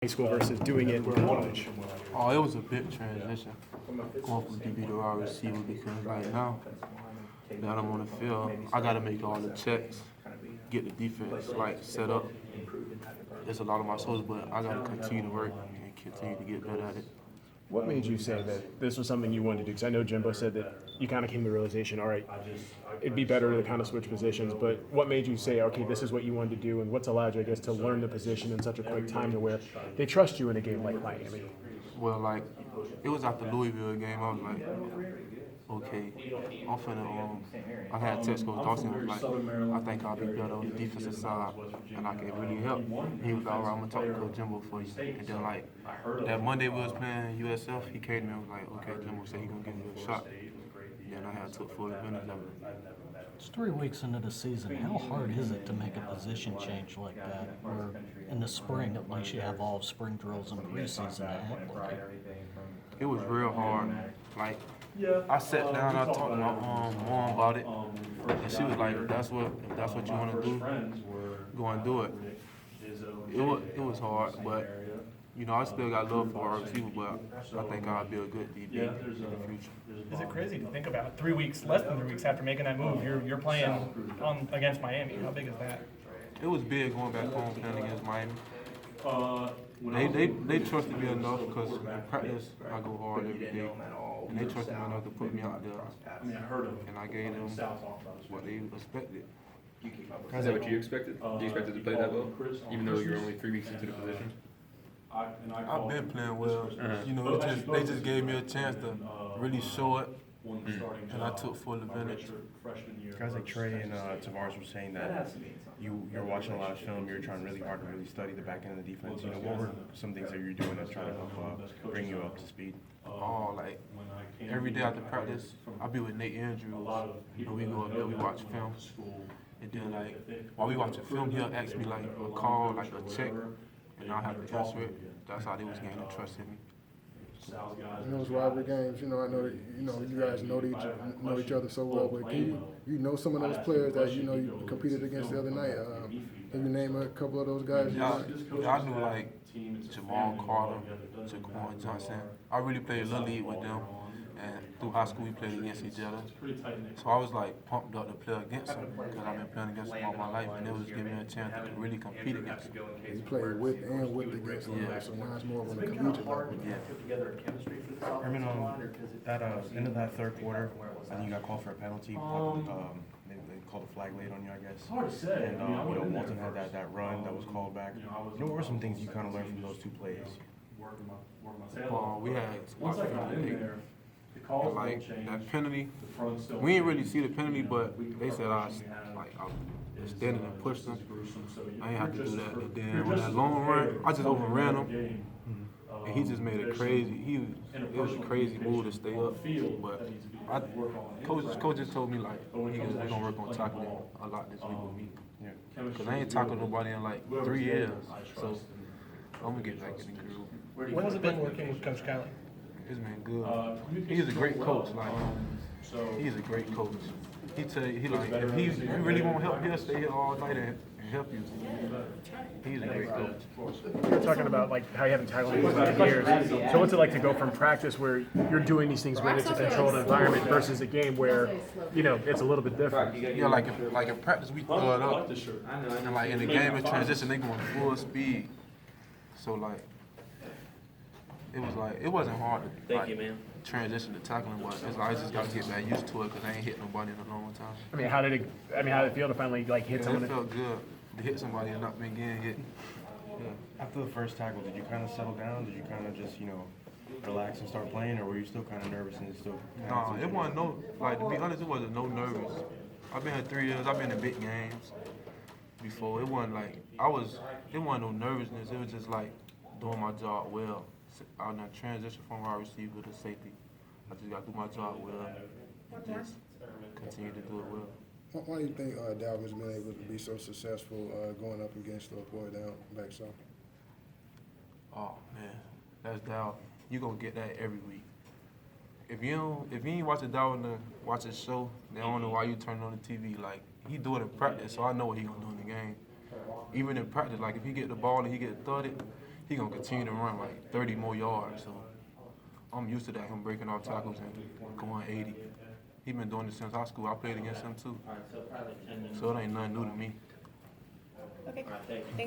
high school versus doing it in college? Oh, it was a big transition going from DB to wide receiver because like now that I'm on the field, I got to make all the checks, get the defense like set up. It's a lot of my shoulders, but I got to continue to work and continue to get better at it. What made you say that this was something you wanted to do? Because I know Jimbo said that you kind of came to the realization, all right, it'd be better to kind of switch positions. But what made you say, okay, this is what you wanted to do, and what's allowed you, I guess, to learn the position in such a quick time to where they trust you in a game like Miami? Well, like it was after Louisville game. I was like, okay, I'm finna. I had text Coach Dawson was like, I think I'll be better on the defensive side, and I can really help. He was like, all right, I'm gonna talk to Coach Jimbo for you. And then like that Monday we was playing USF, he came to me and was like, okay, Jimbo said he gonna give me a shot. And then I had took full advantage of it. It's 3 weeks into the season. How hard is it to make a position change like that? Or in the spring, at least you have all of spring drills and preseason to act like it. It was real hard. Like I sat down, I talked to my mom about it, and she was like, if that's what you want to do, go and do it. It was hard, but you know I still got love for our receiver, but I think I'll be a good DB in the future. Is it crazy to think about 3 weeks, less than 3 weeks after making that move, you're playing against Miami? How big is that? It was big going back home playing against Miami. They trusted me enough because in practice I go hard every day, and they trusted me enough to put me out there. And I gave them what they expected. Is that what you expected? You expected to play that well, even though you're only 3 weeks into the position? I've been playing well. You know, they just gave me a chance to really show it, and I took full advantage. Guys like Trey and Tavares were saying that you're watching a lot of film, you're trying really hard to really study the back end of the defense. You know, what were some things that you're doing that's trying to help bring you up to speed? Oh, like every day after practice, I'll be with Nate Andrews. You know, we go up there, we watch film. And then like while we watching film, he'll ask me like a call, like a check, and I'll have to answer it. That's how they was gaining trust in me. In those rivalry games, you know, I know that you guys know each other so well, but can you know some of those players that you competed against the other night? Can you name a couple of those guys? Yeah, I knew like Jamal Carter, Jaquan Johnson. I really played Little League with them, and through high school we played against each other. So I was like pumped up to play against them because I've been playing against them all my life, and it was giving me a chance to really compete against them. You played with against them, so now it's more of a collegiate level. Yeah. Ermon, that end of that third quarter, I think you got called for a penalty. They called a flag late on you, I guess. And Walton had that run that was called back. What were some things you kind of learned from those two plays? We had squad penalty. And like that penalty, we didn't really see the penalty, but they said I was standing and pushed him. I didn't have to do that. And then on that long run, I just overran him. And he just made it crazy. It was a crazy move to stay up. But coach just told me like we're gonna work on tackling a lot this week with me. Cause I ain't tackled nobody in like 3 years. So I'm gonna get back in the groove. What has it been working with Coach Kelly? It's been good. He's a great coach. Like he's a great coach. He tell you if he really want help, he'll stay here all night and help you. He's a great coach. You're talking about like how you haven't tackled anyone in years. So what's it like to go from practice where you're doing these things when it's a controlled environment versus a game where it's a little bit different? Yeah, like in practice we throw it up, and like in the game in transition they going full speed. So like it wasn't hard to transition to tackling, but it's like I just got to get back used to it because I ain't hit nobody in a long time. I mean, how did it feel to finally like hit someone? It felt good to hit somebody and not me getting hit. Yeah. After the first tackle, did you kind of settle down? Did you kind of just, relax and start playing, or were you still kind of nervous and still? No, it wasn't to be honest, it wasn't no nervous. I've been here 3 years. I've been in big games before. It wasn't no nervousness. It was just like doing my job well. I now transition from wide receiver to safety. I just got to do my job well and just continue to do it well. Why do you think Dalvin's been able to be so successful going up against those boys down back south? Oh man, that's Dalvin. You gonna get that every week. If you ain't watching Dalvin to watch his show, they don't know why you turn on the TV. Like he do it in practice, so I know what he gonna do in the game. Even in practice, like if he get the ball and he get thudded, he gonna continue to run like 30 more yards. So I'm used to that, him breaking off tackles and going 80. He been doing this since high school. I played against him too. So it ain't nothing new to me. Okay, thanks.